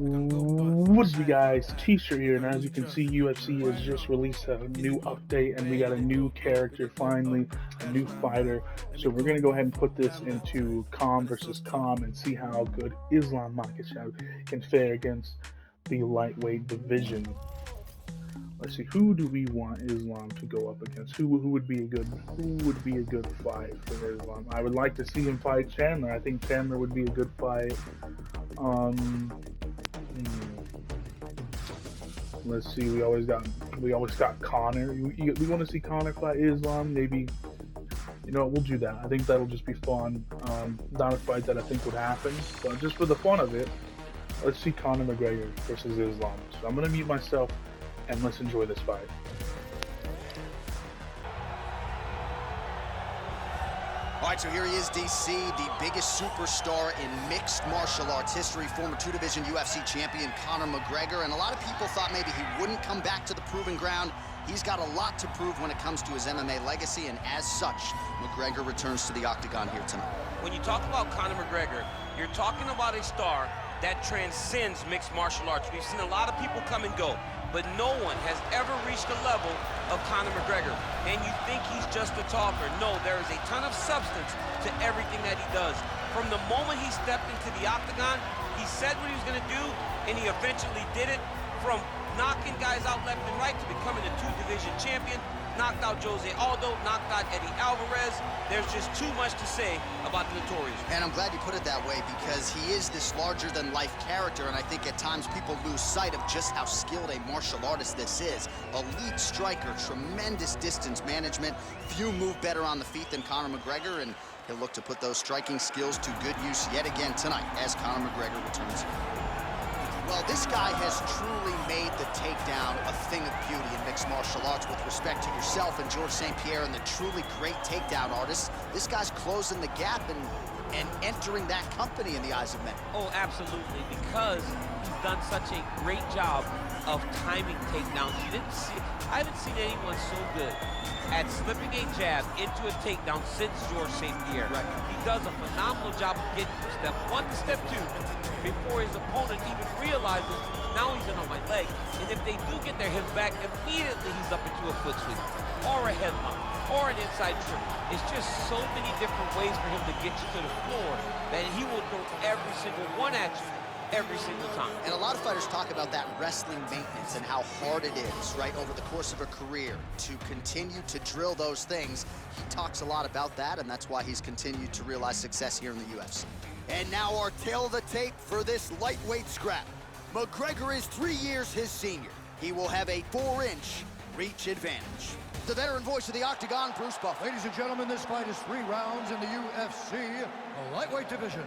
What's up, guys? T-shirt here, and as you can see, UFC has just released a new update, and we got a new character finally, a new fighter. So we're gonna go ahead and put this into Calm versus Calm and see how good Islam Makhachev can fare against the lightweight division. Let's see, who do we want Islam to go up against? Who would be a good fight for Islam? I would like to see him fight Chandler. I think Chandler would be a good fight. Um, Let's see. We always got Connor. We want to see Connor fight Islam. Maybe we'll do that. I think that'll just be fun. Not a fight that I think would happen, but just for the fun of it, let's see Conor McGregor versus Islam. So I'm gonna mute myself and let's enjoy this fight. All right, so here he is, DC, the biggest superstar in mixed martial arts history, former two-division UFC champion Conor McGregor, and a lot of people thought maybe he wouldn't come back to the proving ground. He's got a lot to prove when it comes to his MMA legacy, and as such, McGregor returns to the octagon here tonight. When you talk about Conor McGregor, you're talking about a star that transcends mixed martial arts. We've seen a lot of people come and go, but no one has ever reached the level of Conor McGregor. And you think he's just a talker. No, there is a ton of substance to everything that he does. From the moment he stepped into the octagon, he said what he was gonna do, and he eventually did it. From knocking guys out left and right to becoming a two-division champion, knocked out Jose Aldo, knocked out Eddie Alvarez. There's just too much to say about the Notorious. And I'm glad you put it that way, because he is this larger-than-life character, and I think at times people lose sight of just how skilled a martial artist this is. Elite striker, tremendous distance management. Few move better on the feet than Conor McGregor, and he'll look to put those striking skills to good use yet again tonight as Conor McGregor returns. Well, this guy has truly made the takedown a thing of beauty in mixed martial arts. With respect to yourself and George St. Pierre and the truly great takedown artists, this guy's closing the gap and entering that company in the eyes of many. Oh, absolutely, because he's done such a great job of timing takedowns. I haven't seen anyone so good at slipping a jab into a takedown since George St. Pierre. Right. He does a phenomenal job of getting from step one to step two before his opponent even realizes now he's in on my leg. And if they do get their hips back, immediately he's up into a foot sweep or a headlock or an inside trip. It's just so many different ways for him to get you to the floor that he will throw every single one at you every single time. And a lot of fighters talk about that wrestling maintenance and how hard it is, right, over the course of a career to continue to drill those things. He talks a lot about that, and that's why he's continued to realize success here in the UFC. And now our tail of the tape for this lightweight scrap. McGregor is 3 years his senior. He will have a 4-inch reach advantage. The veteran voice of the octagon, Bruce Buff. Ladies and gentlemen, this fight is 3 rounds in the UFC lightweight division.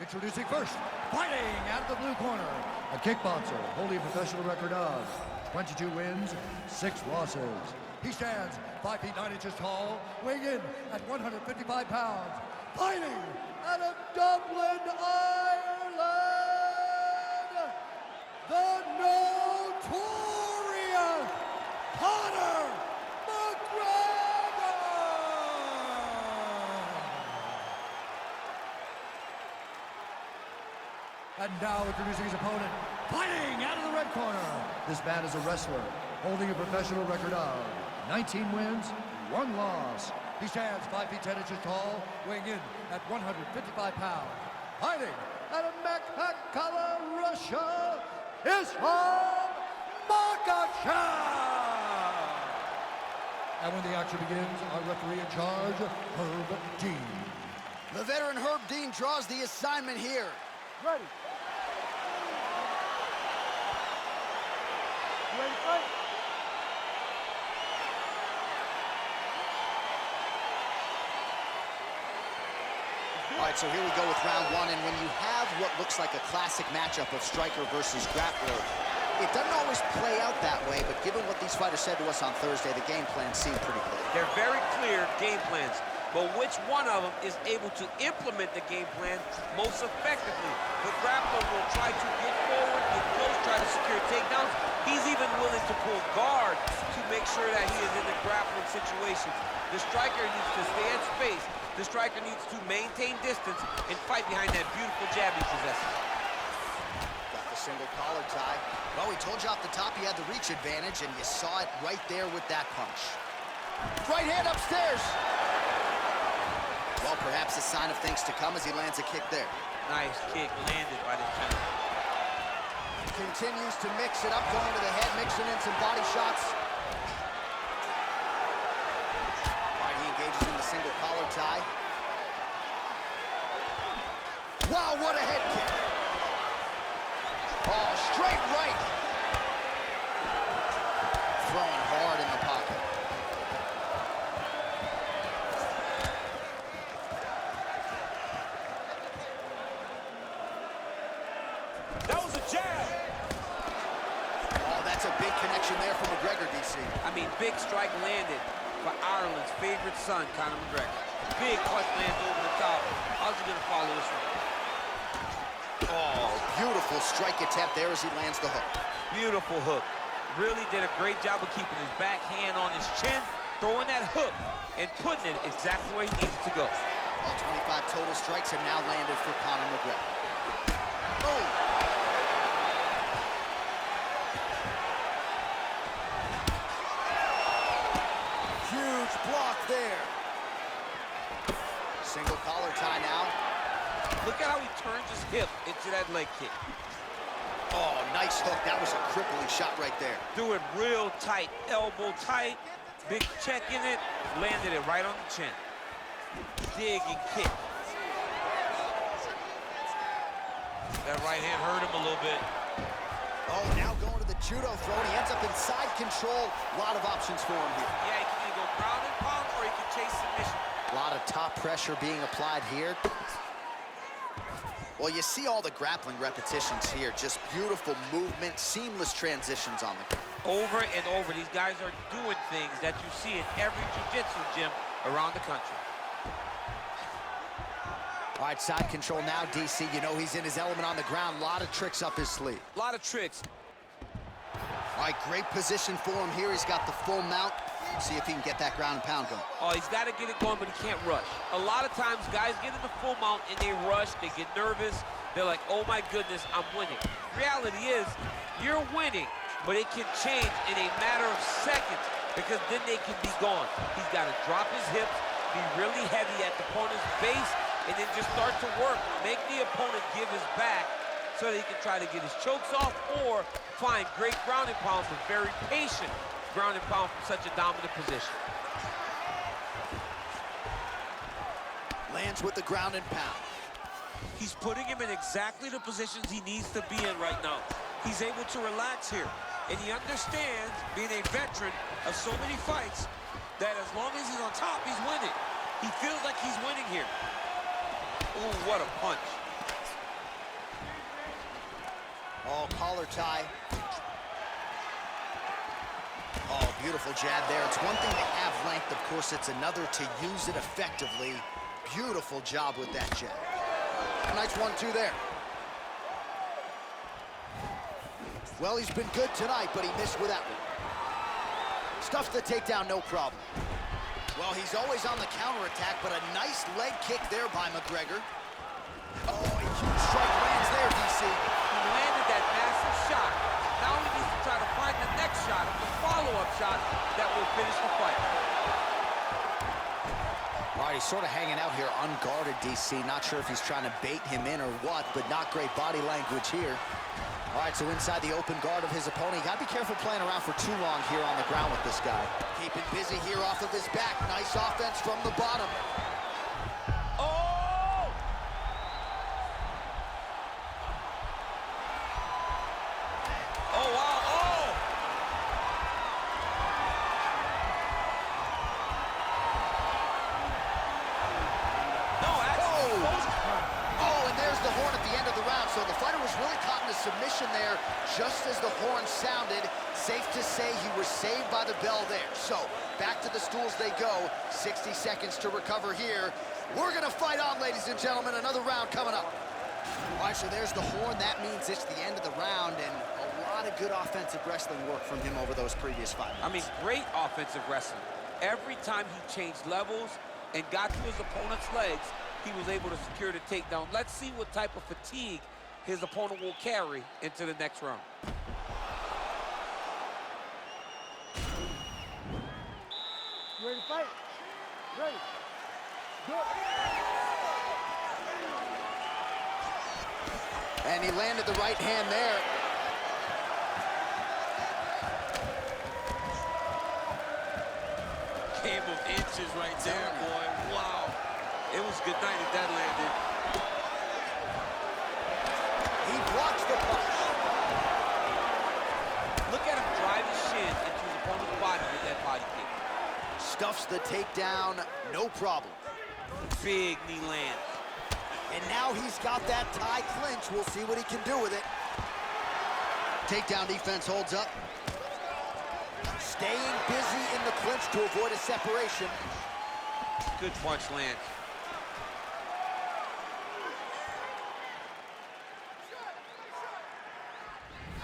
Introducing first, fighting out of the blue corner, a kickboxer holding a professional record of 22 wins, 6 losses. He stands 5 feet 9 inches tall, weighing in at 155 pounds. Fighting out of Dublin, Ireland, the notorious Conor McGregor! And now introducing his opponent, fighting out of the red corner. This man is a wrestler, holding a professional record of 19 wins, 1 loss. He stands 5 feet 10 inches tall, weighing in at 155 pounds. Fighting out of Makhachev, Russia, Islam Makhachev! And when the action begins, our referee in charge, Herb Dean. The veteran Herb Dean draws the assignment here. Ready. You ready to fight? All right, so here we go with round 1, and when you have what looks like a classic matchup of striker versus grappler, it doesn't always play out that way, but given what these fighters said to us on Thursday, the game plan seemed pretty clear. They're very clear game plans, but which one of them is able to implement the game plan most effectively? The grappler will try to get forward, get close, try to secure takedowns. He's even willing to pull guard to make sure that he is in the grappling situations. The striker needs to stay in space. The striker needs to maintain distance and fight behind that beautiful jab he possesses. Got the single collar tie. Well, we told you off the top he had the reach advantage, and you saw it right there with that punch. Right hand upstairs. Well, perhaps a sign of things to come as he lands a kick there. Nice kick landed by the chin. Continues to mix it up, going to the head, mixing in some body shots. All right, he engages in the single collar tie. Wow, what a head kick. Oh, straight right. Throwing hard in the pocket. That was a jab. Oh, that's a big connection there from McGregor, DC. I mean, big strike landed for Ireland's favorite son, Conor McGregor. Big punch lands over the top. How's he gonna follow this one? Oh, beautiful strike attempt there as he lands the hook. Beautiful hook. Really did a great job of keeping his back hand on his chin, throwing that hook, and putting it exactly where he needs to go. All 25 total strikes have now landed for Conor McGregor. Boom! Huge block there. Single collar tie now. Look at how he turns his hip into that leg kick. Oh, nice hook. That was a crippling shot right there. Do it real tight, elbow tight, big check in it, landed it right on the chin. Dig and kick. That right hand hurt him a little bit. Oh, now going to the judo throw, and he ends up in side control. A lot of options for him here. Yeah, he can either go ground and pound or he can chase submission. A lot of top pressure being applied here. Well, you see all the grappling repetitions here. Just beautiful movement, seamless transitions on the ground. Over and over, these guys are doing things that you see in every jiu-jitsu gym around the country. All right, side control now, DC. You know he's in his element on the ground. A lot of tricks up his sleeve. A lot of tricks. All right, great position for him here. He's got the full mount. See if he can get that ground and pound going. Oh, he's got to get it going, but he can't rush. A lot of times, guys get in the full mount and they rush, they get nervous. They're like, oh my goodness, I'm winning. Reality is, you're winning, but it can change in a matter of seconds because then they can be gone. He's got to drop his hips, be really heavy at the opponent's base, and then just start to work. Make the opponent give his back so that he can try to get his chokes off or find great ground and pound, but very patient ground and pound from such a dominant position. Lands with the ground and pound. He's putting him in exactly the positions he needs to be in right now. He's able to relax here, and he understands, being a veteran of so many fights, that as long as he's on top, he's winning. He feels like he's winning here. Ooh, what a punch. Oh, collar tie. Oh, beautiful jab there. It's one thing to have length, of course, it's another to use it effectively. Beautiful job with that jab. Nice 1-2 there. Well, he's been good tonight, but he missed with that one. Stuffs the takedown, no problem. Well, he's always on the counterattack, but a nice leg kick there by McGregor. Oh, a huge strike lands there, DC. He landed that massive shot. Now he needs to try to find the next shot, the follow-up shot that will finish the fight. All right, he's sort of hanging out here unguarded, DC. Not sure if he's trying to bait him in or what, but not great body language here. All right, so inside the open guard of his opponent. You got to be careful playing around for too long here on the ground with this guy. Keeping busy here off of his back. Nice offense from the bottom. Oh! Oh, wow, oh! No, actually, Oh, and there's the horn at the end of the round. So the fighter was really caught in a submission there just as the horn sounded. Safe to say he was saved by the bell there. So back to the stools they go. 60 seconds to recover here. We're going to fight on, ladies and gentlemen. Another round coming up. All right, so there's the horn. That means it's the end of the round, and a lot of good offensive wrestling work from him over those previous 5 minutes. I mean, great offensive wrestling. Every time he changed levels and got to his opponent's legs, he was able to secure the takedown. Let's see what type of fatigue his opponent will carry into the next round. You ready to fight? Ready. Good. And he landed the right hand there. Game of inches right there, boy. Wow. It was good night if that landed. He blocks the punch. Look at him drive his shin into his opponent's body with that body kick. Stuffs the takedown, no problem. Big knee land. And now he's got that tie clinch. We'll see what he can do with it. Takedown defense holds up. Staying busy in the clinch to avoid a separation. Good punch lands.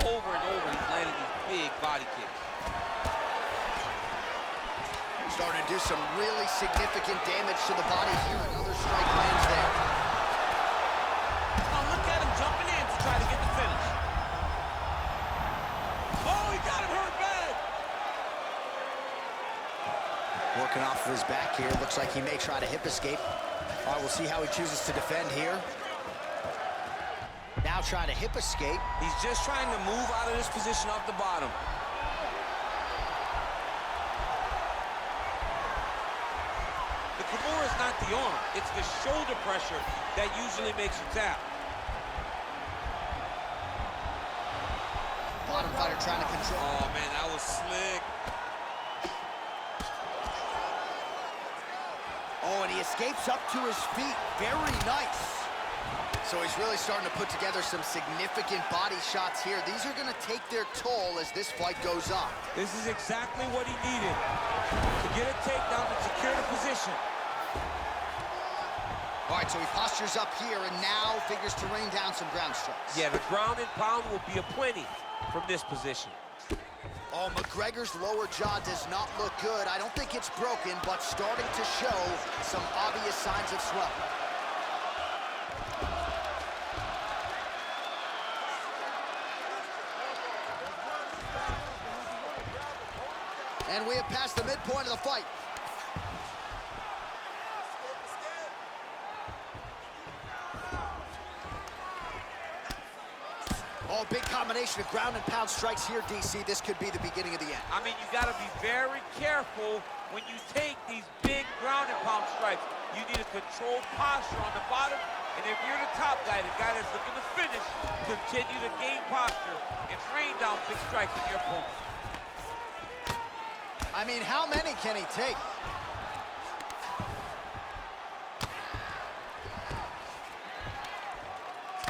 Over and over, he's landing these big body kicks. Starting to do some really significant damage to the body here. Another strike lands there. Oh, look at him jumping in to try to get the finish. Oh, he got him hurt bad. Working off of his back here. Looks like he may try to hip escape. All right, we'll see how he chooses to defend here. Now trying to hip escape. He's just trying to move out of this position off the bottom. The Kimura is not the arm. It's the shoulder pressure that usually makes you tap. Bottom fighter trying to control. Oh, man, that was slick. Oh, and he escapes up to his feet. Very nice. So he's really starting to put together some significant body shots here. These are going to take their toll as this fight goes on. This is exactly what he needed to get a takedown and secure the position. All right, so he postures up here and now figures to rain down some ground strikes. Yeah, the ground and pound will be aplenty from this position. Oh, McGregor's lower jaw does not look good. I don't think it's broken, but starting to show some obvious signs of swelling. And we have passed the midpoint of the fight. Oh, big combination of ground and pound strikes here, DC. This could be the beginning of the end. I mean, you got to be very careful when you take these big ground and pound strikes. You need a controlled posture on the bottom, and if you're the top guy, the guy that's looking to finish, continue to gain posture and rain down big strikes on your opponent. I mean, how many can he take?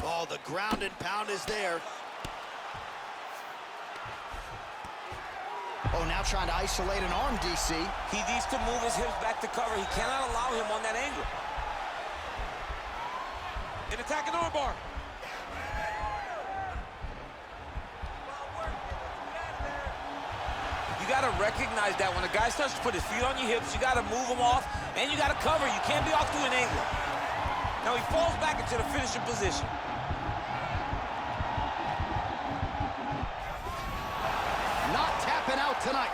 Oh, the ground and pound is there. Oh, now trying to isolate an arm, DC. He needs to move his hips back to cover. He cannot allow him on that angle. An attacking armbar. You got to recognize that when a guy starts to put his feet on your hips, you got to move him off, and you got to cover. You can't be off to an angle. Now he falls back into the finishing position. Not tapping out tonight.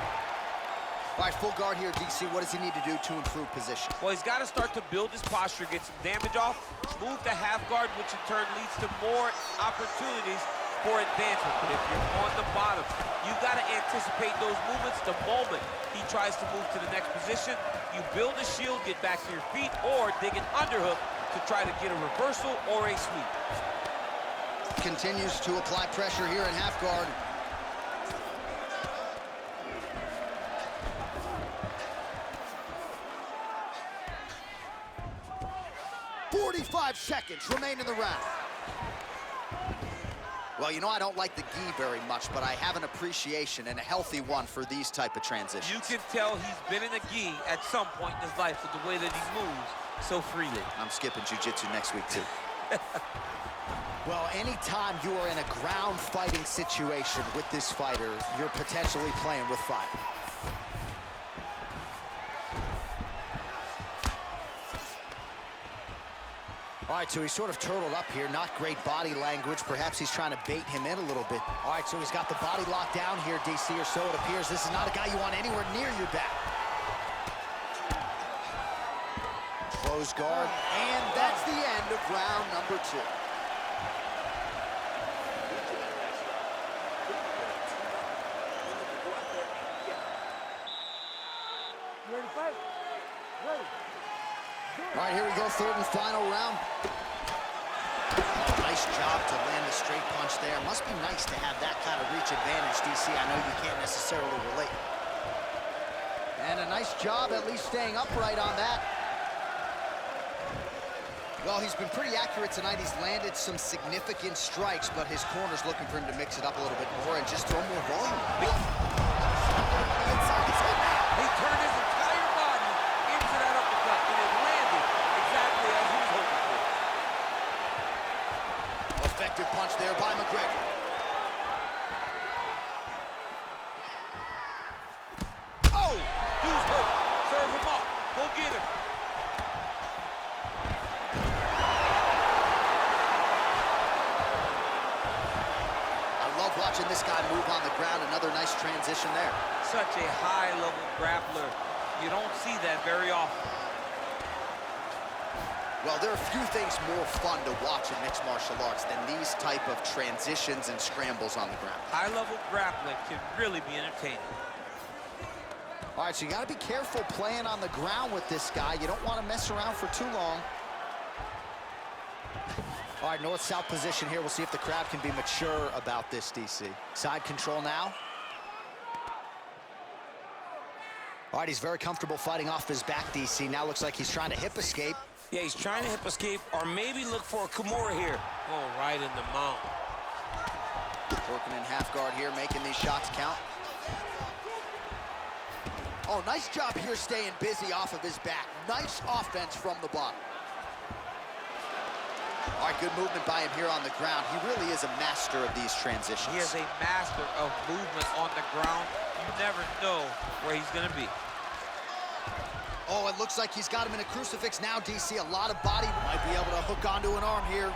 All right, full guard here, DC. What does he need to do to improve position? Well, he's got to start to build his posture, get some damage off, move to half guard, which in turn leads to more opportunities for advancement. But if you're on the bottom, you've got to anticipate those movements the moment he tries to move to the next position. You build a shield, get back to your feet, or dig an underhook to try to get a reversal or a sweep. Continues to apply pressure here in half guard. 45 seconds remain in the round. Well, you know, I don't like the gi very much, but I have an appreciation, and a healthy one, for these type of transitions. You can tell he's been in a gi at some point in his life with the way that he moves so freely. I'm skipping jiu-jitsu next week, too. Well, anytime you are in a ground fighting situation with this fighter, you're potentially playing with fire. All right, so he's sort of turtled up here. Not great body language. Perhaps he's trying to bait him in a little bit. All right, so he's got the body locked down here, DC, or so it appears. This is not a guy you want anywhere near your back. Close guard, and that's the end of round number 2. You ready to fight? Ready. All right, here we go, third and final round. Oh, nice job to land a straight punch there. Must be nice to have that kind of reach advantage, DC. I know you can't necessarily relate. And a nice job at least staying upright on that. Well, he's been pretty accurate tonight. He's landed some significant strikes, but his corner's looking for him to mix it up a little bit more and just throw more volume. He turned his entire body into that uppercut, and it landed exactly as he was hoping for. Effective punch there by McGregor. Oh, dude's hurt. Serve him up. Go get him. Watching this guy move on the ground, another nice transition there. Such a high-level grappler. You don't see that very often. Well, there are few things more fun to watch in mixed martial arts than these type of transitions and scrambles on the ground. High-level grappling can really be entertaining. All right, so you got to be careful playing on the ground with this guy. You don't want to mess around for too long. All right, north-south position here. We'll see if the crowd can be mature about this, DC. Side control now. All right, he's very comfortable fighting off his back, DC. Now looks like he's trying to hip escape. Yeah, he's trying to hip escape or maybe look for a Kimura here. Oh, right in the mount. Working in half guard here, making these shots count. Oh, nice job here staying busy off of his back. Nice offense from the bottom. All right, good movement by him here on the ground. He really is a master of these transitions. He is a master of movement on the ground. You never know where he's going to be. Oh, it looks like he's got him in a crucifix now, DC. A lot of body. Might be able to hook onto an arm here.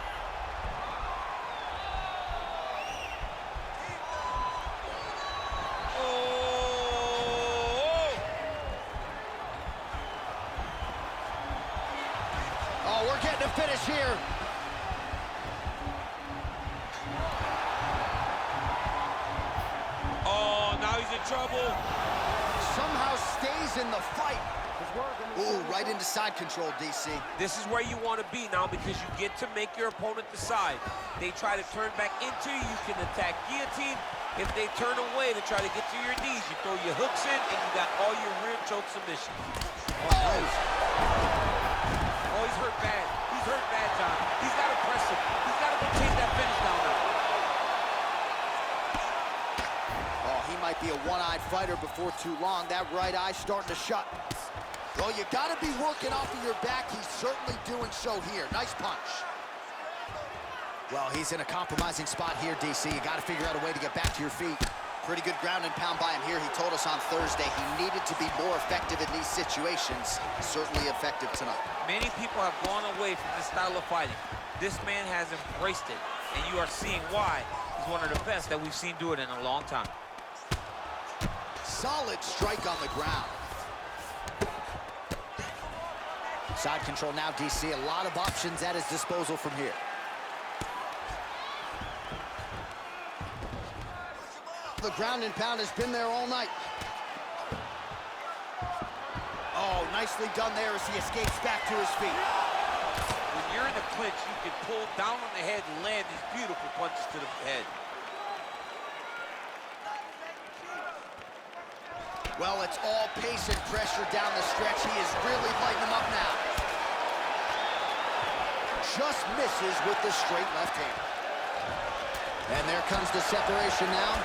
Oh, we're getting a finish here. Trouble. Somehow stays in the fight. Ooh, right into side control, DC. This is where you want to be now because you get to make your opponent decide. They try to turn back into you, you can attack guillotine. If they turn away to try to get to your knees, you throw your hooks in and you got all your rear choke submissions. Oh, nice. Oh, he's hurt bad. He's hurt bad, John. He's got to press him. He's got to go chase that finish down now. Might be a one-eyed fighter before too long. That right eye starting to shut. Well, you got to be working off of your back. He's certainly doing so here. Nice punch. Well, he's in a compromising spot here, DC. You got to figure out a way to get back to your feet. Pretty good ground and pound by him here. He told us on Thursday he needed to be more effective in these situations. Certainly effective tonight. Many people have gone away from this style of fighting. This man has embraced it, and you are seeing why he's one of the best that we've seen do it in a long time. Solid strike on the ground. Side control now, DC. A lot of options at his disposal from here. The ground and pound has been there all night. Oh, nicely done there as he escapes back to his feet. When you're in the clinch, you can pull down on the head and land these beautiful punches to the head. Well, it's all pace and pressure down the stretch. He is really lighting them up now. Just misses with the straight left hand. And there comes the separation now.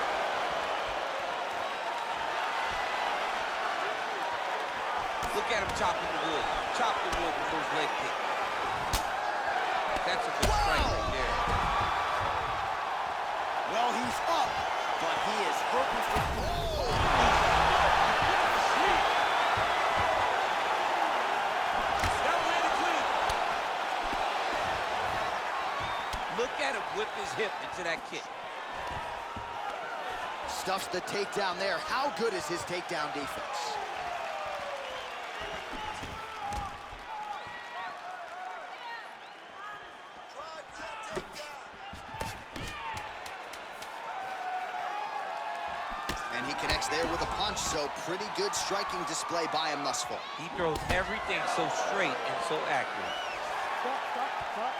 Look at him chopping the wood. Chop the wood with those leg kicks. That's a good strike right there. Well, he's up, but he is hurting for... Oh! whip his hip into that kick. Stuffs the takedown there. How good is his takedown defense? And he connects there with a punch, so pretty good striking display by him thus far. He throws everything so straight and so accurate. Stop, stop, stop.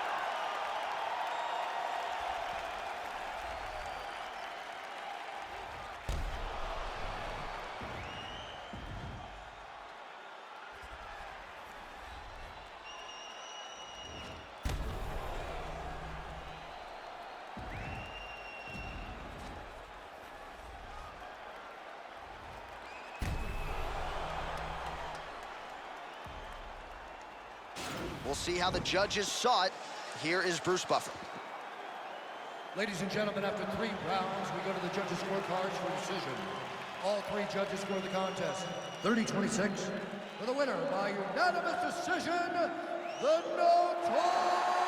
We'll see how the judges saw it. Here is Bruce Buffer. Ladies and gentlemen, after 3 rounds, we go to the judges' scorecards for decision. All 3 judges score the contest 30-26 for the winner by unanimous decision, the Notorious